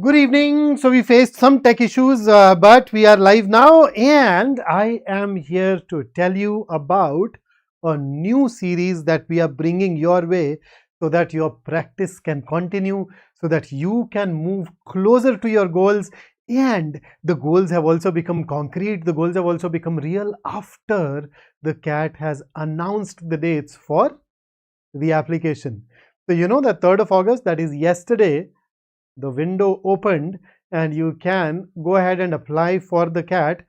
Good evening. So we faced some tech issues, but we are live now, and I am here to tell you about a new series that we are bringing your way so that your practice can continue, so that you can move closer to your goals. And the goals have also become concrete, the goals have also become real after the CAT has announced the dates for the application. So you know that 3rd of August, that is yesterday, the window opened and you can go ahead and apply for the CAT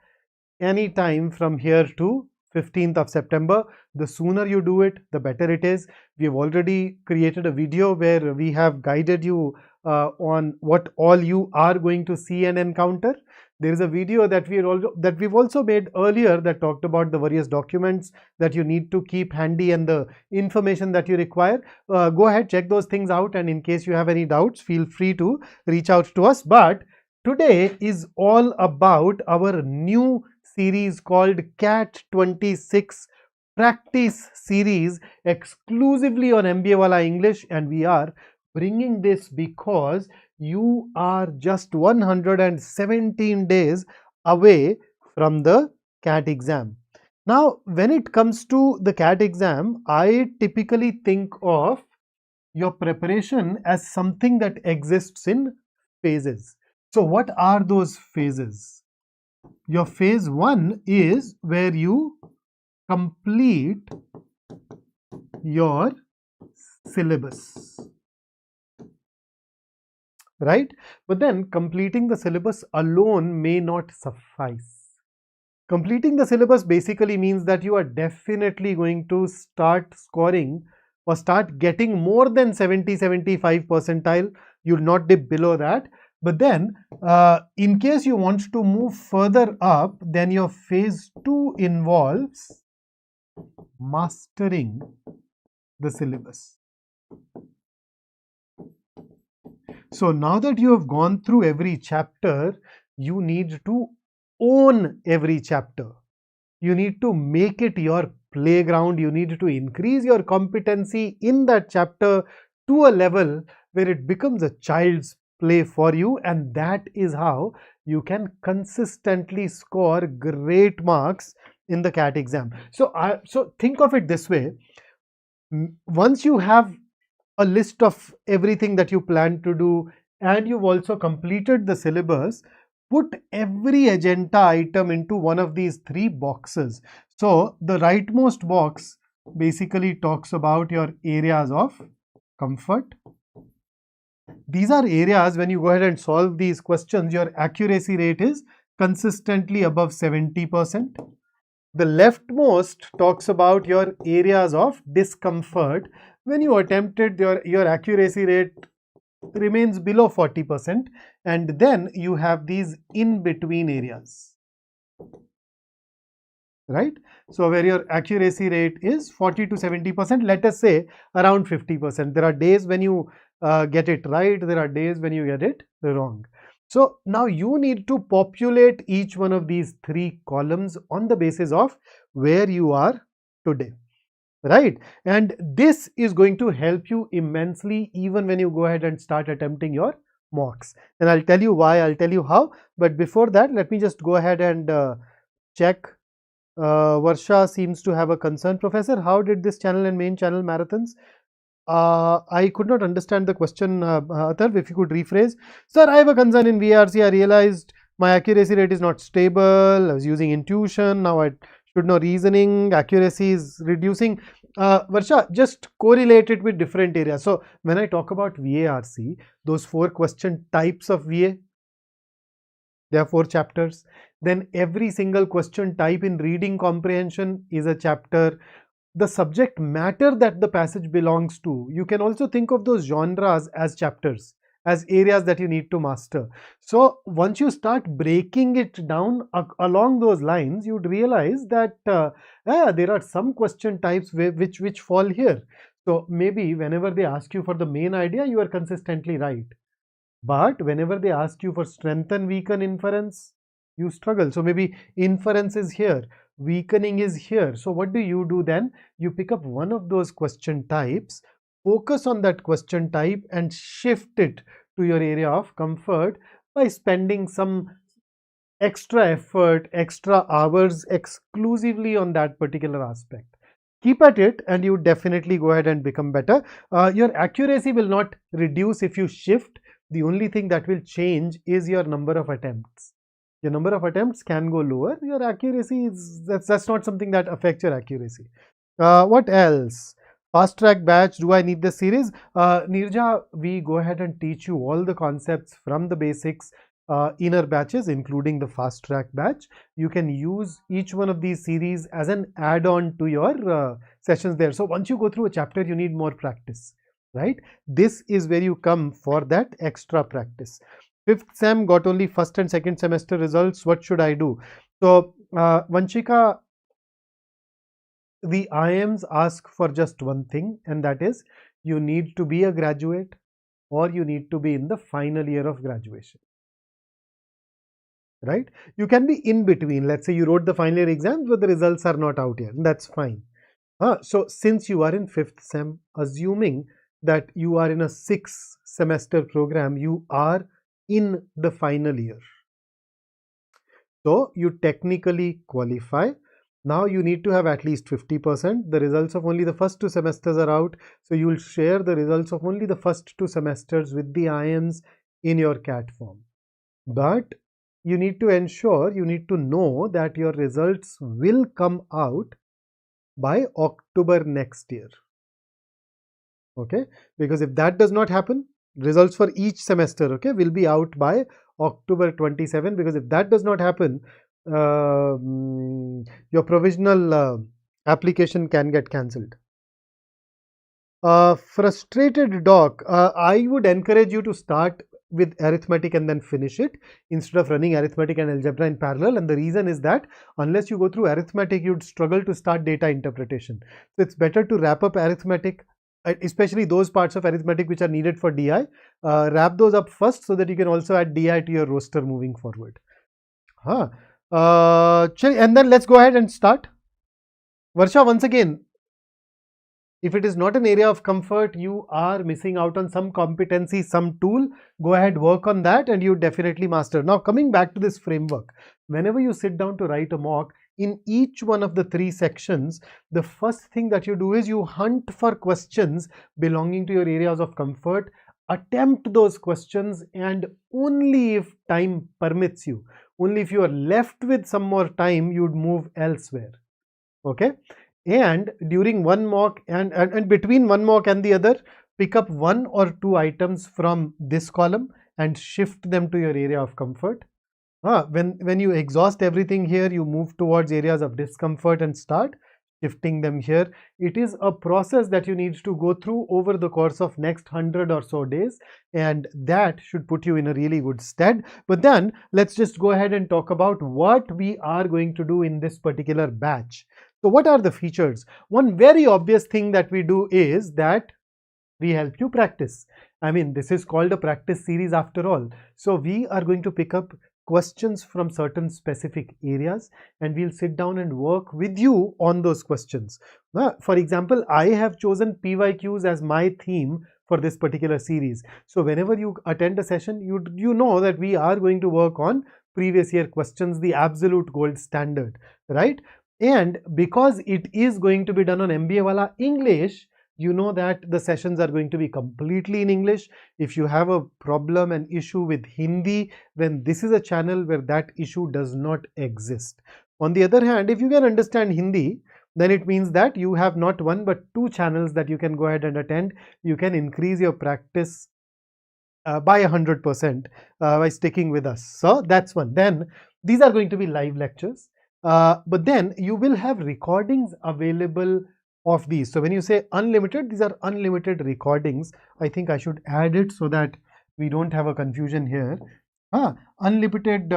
anytime from here to 15th of September. The sooner you do it, the better it is. We have already created a video where we have guided you on what all you are going to see and encounter. There is a video that we've also made earlier that talked about the various documents that you need to keep handy and the information that you require. Go ahead, check those things out, and in case you have any doubts, feel free to reach out to us. But today is all about our new series called CAT 26 Practice Series, exclusively on MBA Wallah English, and we are bringing this because you are just 117 days away from the CAT exam. Now, when it comes to the CAT exam, I typically think of your preparation as something that exists in phases. So what are those phases? Your phase 1 is where you complete your syllabus, right? But then completing the syllabus alone may not suffice. Completing the syllabus basically means that you are definitely going to start scoring or start getting more than 70-75 percentile. You'll not dip below that. But then in case you want to move further up, then your phase 2 involves mastering the syllabus. So now that you have gone through every chapter, you need to own every chapter. You need to make it your playground. You need to increase your competency in that chapter to a level where it becomes a child's play for you, and that is how you can consistently score great marks in the CAT exam. So think of it this way. Once you have a list of everything that you plan to do and you've also completed the syllabus, put every agenda item into one of these 3 boxes. So the rightmost box basically talks about your areas of comfort. These are areas when you go ahead and solve these questions, your accuracy rate is consistently above 70%. The leftmost talks about your areas of discomfort. When you attempted, your accuracy rate remains below 40%, and then you have these in between areas, right? So where your accuracy rate is 40 to 70%, let us say around 50%. There are days when you get it right, there are days when you get it wrong. So now you need to populate each one of these 3 columns on the basis of where you are today, right? And this is going to help you immensely even when you go ahead and start attempting your mocks. And I'll tell you why, I'll tell you how. But before that, let me just go ahead and check. Varsha seems to have a concern. Professor, how did this channel and main channel marathons? I could not understand the question, Atharv, if you could rephrase. Sir, I have a concern in VARC. I realized my accuracy rate is not stable. I was using intuition. Now I should know reasoning. Accuracy is reducing. Varsha, just correlate it with different areas. So when I talk about VARC, those 4 question types of VA, there are 4 chapters. Then every single question type in reading comprehension is a chapter. The subject matter that the passage belongs to, you can also think of those genres as chapters, as areas that you need to master. So once you start breaking it down along those lines, you'd realize that there are some question types which fall here. So maybe whenever they ask you for the main idea, you are consistently right. But whenever they ask you for strengthen, weaken, inference, you struggle. So maybe inference is here, weakening is here. So what do you do then? You pick up one of those question types, focus on that question type and shift it to your area of comfort by spending some extra effort, extra hours exclusively on that particular aspect. Keep at it and you definitely go ahead and become better. Your accuracy will not reduce if you shift. The only thing that will change is your number of attempts. Your number of attempts can go lower. Your accuracy is, that's not something that affects your accuracy. What else? Fast track batch. Do I need the series? Nirja, we go ahead and teach you all the concepts from the basics in our batches, including the fast track batch. You can use each one of these series as an add-on to your sessions there. So once you go through a chapter, you need more practice, right? This is where you come for that extra practice. 5th sem got only first and second semester results. What should I do? So Vanshika, the IMs ask for just one thing, and that is you need to be a graduate or you need to be in the final year of graduation, right? You can be in between. Let's say you wrote the final year exams but the results are not out yet, that's fine. So since you are in 5th sem, assuming that you are in a 6 semester program, you are in the final year, so you technically qualify. Now you need to have at least 50%. The results of only the first 2 semesters are out, so you will share the results of only the first 2 semesters with the IMs in your CAT form. But you need to ensure, you need to know that your results will come out by October next year. Okay, because if that does not happen, results for each semester, okay, will be out by October 27, because if that does not happen, your provisional application can get cancelled. Frustrated doc, I would encourage you to start with arithmetic and then finish it instead of running arithmetic and algebra in parallel. And the reason is that unless you go through arithmetic, you'd struggle to start data interpretation. So it's better to wrap up arithmetic, especially those parts of arithmetic which are needed for DI. Wrap those up first so that you can also add DI to your roster moving forward. And then let's go ahead and start. Varsha, once again, if it is not an area of comfort, you are missing out on some competency, some tool. Go ahead, work on that and you definitely master. Now coming back to this framework, whenever you sit down to write a mock, in each one of the 3 sections, the first thing that you do is you hunt for questions belonging to your areas of comfort, attempt those questions, and only if time permits you, only if you are left with some more time, you'd move elsewhere. Okay, and during one mock and between one mock and the other, pick up 1 or 2 items from this column and shift them to your area of comfort. When you exhaust everything here, you move towards areas of discomfort and start shifting them here. It is a process that you need to go through over the course of next 100 or so days, and that should put you in a really good stead. But then let's just go ahead and talk about what we are going to do in this particular batch. So what are the features? One very obvious thing that we do is that we help you practice. I mean, this is called a practice series after all. So we are going to pick up questions from certain specific areas and we'll sit down and work with you on those questions. For example, I have chosen PYQs as my theme for this particular series. So whenever you attend a session, you know that we are going to work on previous year questions, the absolute gold standard, right? And because it is going to be done on MBA Wallah English, you know that the sessions are going to be completely in English. If you have a problem, an issue with Hindi, then this is a channel where that issue does not exist. On the other hand, if you can understand Hindi, then it means that you have not 1 but 2 channels that you can go ahead and attend. You can increase your practice by 100% by sticking with us. So that's one. Then these are going to be live lectures, but then you will have recordings available of these. So when you say unlimited, these are unlimited recordings. I think I should add it so that we don't have a confusion here. Unlimited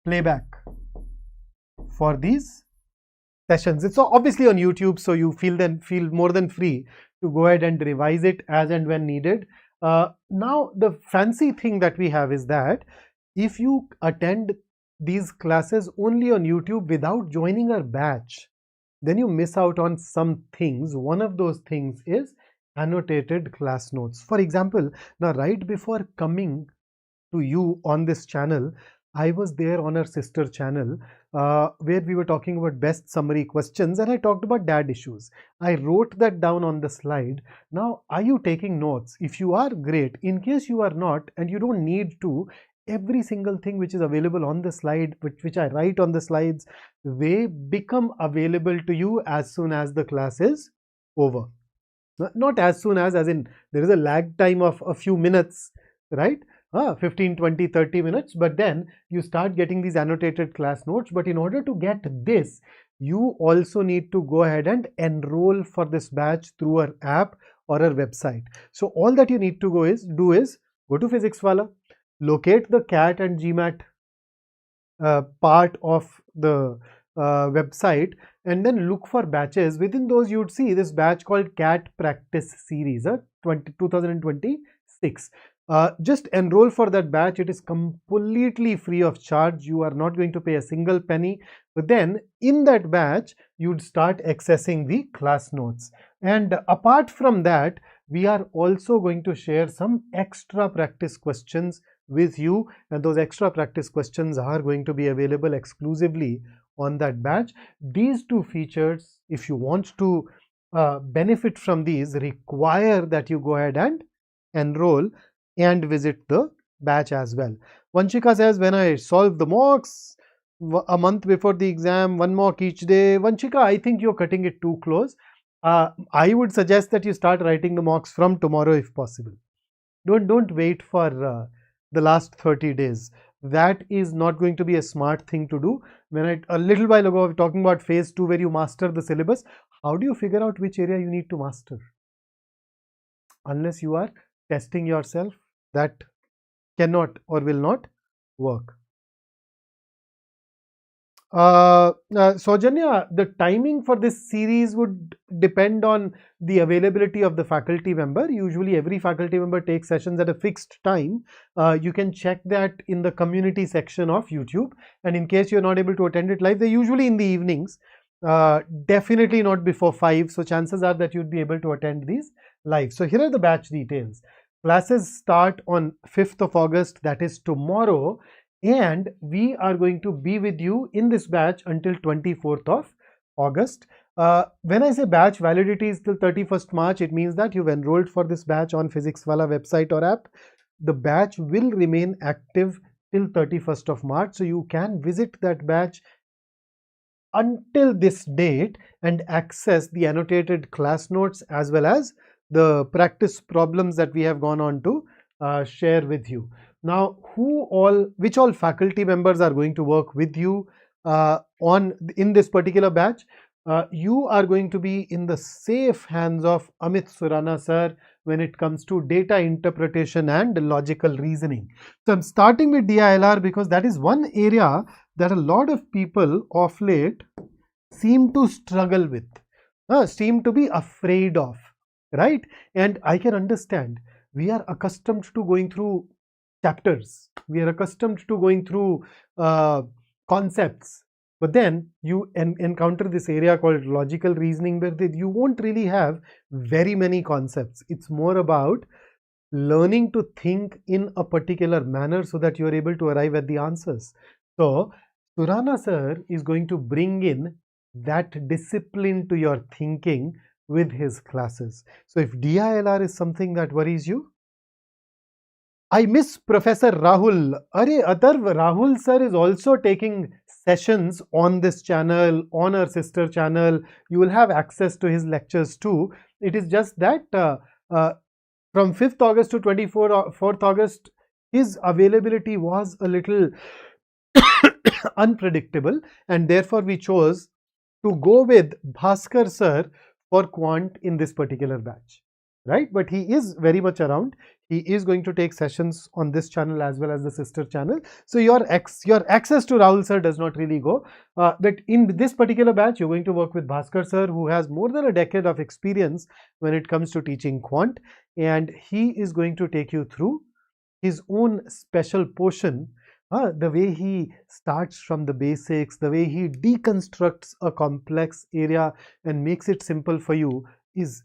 playback for these sessions. It's obviously on YouTube, so you feel more than free to go ahead and revise it as and when needed. Now the fancy thing that we have is that if you attend these classes only on YouTube without joining our batch, then you miss out on some things. One of those things is annotated class notes. For example, now right before coming to you on this channel, I was there on our sister channel where we were talking about best summary questions, and I talked about dad issues. I wrote that down on the slide. Now, are you taking notes? If you are, great. In case you are not, and you don't need to, every single thing which is available on the slide, which I write on the slides, they become available to you as soon as the class is over. Not as soon as in there is a lag time of a few minutes, right? 15, 20, 30 minutes, but then you start getting these annotated class notes. But in order to get this, you also need to go ahead and enroll for this batch through our app or our website. So all that you need to do is go to Physics Wallah, locate the CAT and GMAT part of the website, and then look for batches. Within those, you would see this batch called CAT Practice Series 2026. Just enroll for that batch. It is completely free of charge. You are not going to pay a single penny. But then in that batch, you'd start accessing the class notes. And apart from that, we are also going to share some extra practice questions with you. And those extra practice questions are going to be available exclusively on that batch. These two features, if you want to benefit from these, require that you go ahead and enroll and visit the batch as well. Vanshika says, when I solve the mocks a month before the exam, one mock each day. Vanshika, I think you're cutting it too close. I would suggest that you start writing the mocks from tomorrow if possible. Don't wait for the last 30 days. That is not going to be a smart thing to do. When a little while ago I was talking about phase 2 where you master the syllabus, how do you figure out which area you need to master? Unless you are testing yourself, that cannot or will not work. Saujanya, the timing for this series would depend on the availability of the faculty member. Usually every faculty member takes sessions at a fixed time. You can check that in the community section of YouTube. And in case you're not able to attend it live, they're usually in the evenings. Definitely not before 5. So chances are that you'd be able to attend these live. So here are the batch details. Classes start on 5th of August, that is tomorrow. And we are going to be with you in this batch until 24th of August. When I say batch, validity is till 31st March. It means that you've enrolled for this batch on Physics Wallah website or app. The batch will remain active till 31st of March. So you can visit that batch until this date and access the annotated class notes as well as the practice problems that we have gone on to share with you. Now, which all faculty members are going to work with you in this particular batch? You are going to be in the safe hands of Amit Surana sir when it comes to data interpretation and logical reasoning. So I'm starting with DILR because that is one area that a lot of people of late seem to struggle with, seem to be afraid of, right? And I can understand. We are accustomed to going through chapters. We are accustomed to going through concepts. But then you encounter this area called logical reasoning where you won't really have very many concepts. It's more about learning to think in a particular manner so that you are able to arrive at the answers. So Surana sir is going to bring in that discipline to your thinking with his classes. So if DILR is something that worries you, I miss Professor Rahul. Rahul sir is also taking sessions on this channel, on our sister channel. You will have access to his lectures too. It is just that from 5th August to 4th August, his availability was a little unpredictable, and therefore we chose to go with Bhaskar sir for Quant in this particular batch, right? But he is very much around. He is going to take sessions on this channel as well as the sister channel. So your access to Rahul sir does not really go. But in this particular batch, you're going to work with Bhaskar sir, who has more than a decade of experience when it comes to teaching Quant. And he is going to take you through his own special portion The way he starts from the basics, the way he deconstructs a complex area and makes it simple for you is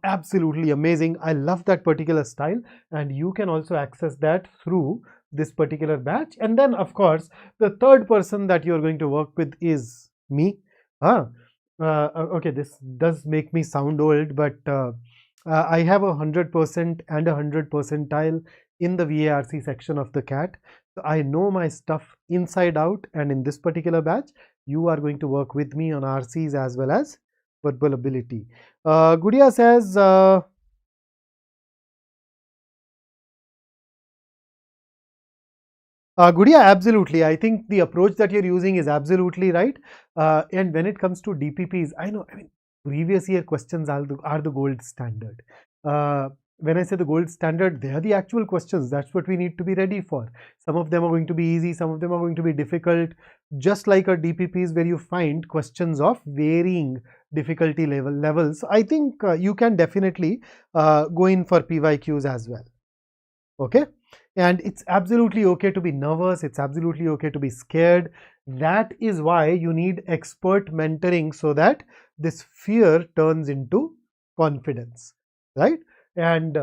absolutely amazing. I love that particular style, and you can also access that through this particular batch. And then, of course, the third person that you're going to work with is me. Ah, okay, this does make me sound old, but I have 100% and 100 percentile in the VARC section of the CAT. So I know my stuff inside out, and in this particular batch, you are going to work with me on RCs as well as verbal ability. Gudia says, Gudia, absolutely. I think the approach that you're using is absolutely right. And when it comes to DPPs, I know, previous year questions are the gold standard. When I say the gold standard, they are the actual questions. That's what we need to be ready for. Some of them are going to be easy, some of them are going to be difficult, just like our DPPs where you find questions of varying difficulty levels. I think you can definitely go in for PYQs as well. Okay, and it's absolutely okay to be nervous, it's absolutely okay to be scared. That is why you need expert mentoring, so that this fear turns into confidence, right? And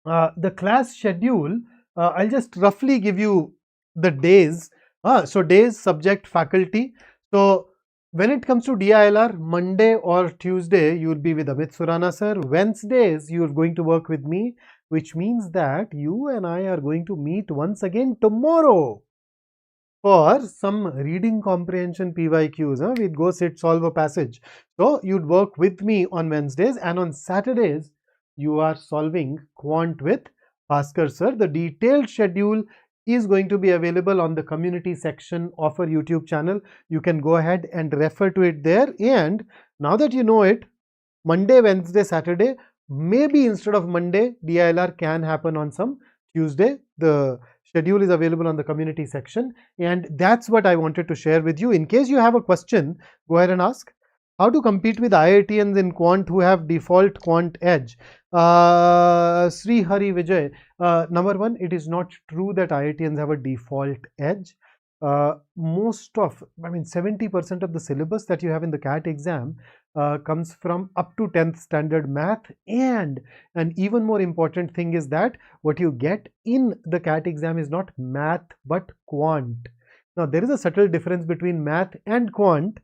the class schedule, I'll just roughly give you the days. So days, subject, faculty. So when it comes to DILR, Monday or Tuesday, you will be with Amit Surana sir. Wednesdays, you are going to work with me, which means that you and I are going to meet once again tomorrow for some reading comprehension PYQs. We'd go sit, solve a passage. So you'd work with me on Wednesdays, and on Saturdays, you are solving Quant with Bhaskar sir. The detailed schedule is going to be available on the community section of our YouTube channel. You can go ahead and refer to it there. And now that you know it, Monday, Wednesday, Saturday, maybe instead of Monday, DILR can happen on some Tuesday. The schedule is available on the community section, and that's what I wanted to share with you. In case you have a question, go ahead and ask. How to compete with IITians in Quant who have default Quant edge? Sri Hari Vijay, number one, it is not true that IITians have a default edge. Most of, 70% of the syllabus that you have in the CAT exam comes from up to 10th standard math, and an even more important thing is that what you get in the CAT exam is not math but quant. Now there is a subtle difference between math and quant.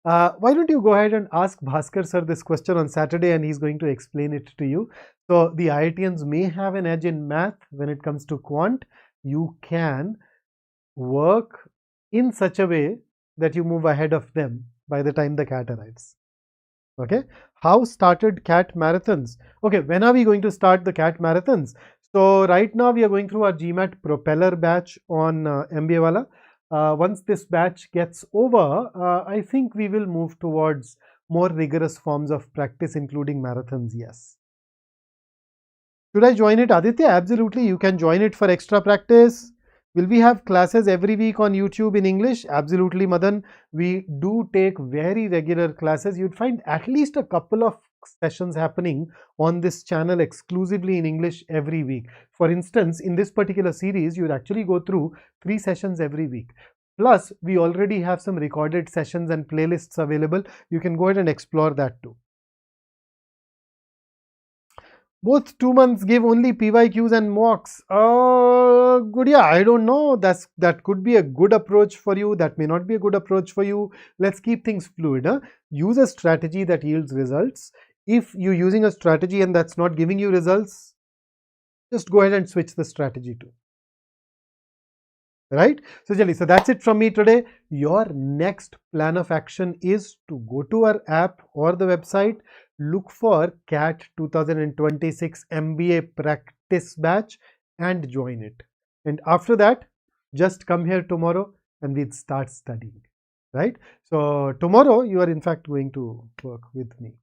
Why don't you go ahead and ask Bhaskar sir this question on Saturday, and he's going to explain it to you. So the IITians may have an edge in math. When it comes to quant, you can work in such a way that you move ahead of them by the time the CAT arrives. Okay, how started CAT marathons? Okay, when are we going to start the CAT marathons? So right now we are going through our GMAT propeller batch on MBA Wallah. Once this batch gets over, I think we will move towards more rigorous forms of practice, including marathons. Yes. Should I join it, Aditya? Absolutely, you can join it for extra practice. Will we have classes every week on YouTube in English? Absolutely, Madan. We do take very regular classes. You'd find at least a couple of sessions happening on this channel exclusively in English every week. For instance, in this particular series, you'd actually go through 3 sessions every week. Plus, we already have some recorded sessions and playlists available. You can go ahead and explore that too. Both 2 months give only PYQs and mocks. Good, yeah, I don't know. That could be a good approach for you. That may not be a good approach for you. Let's keep things fluid. Use a strategy that yields results. If you're using a strategy and that's not giving you results, just go ahead and switch the strategy too. Right? So that's it from me today. Your next plan of action is to go to our app or the website, look for CAT 2026 MBA practice batch and join it. And after that, just come here tomorrow and we'll start studying. Right? So tomorrow you are in fact going to work with me.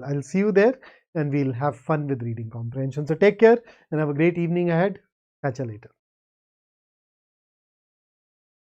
I'll see you there and we'll have fun with reading comprehension. So take care and have a great evening ahead. Catch you later.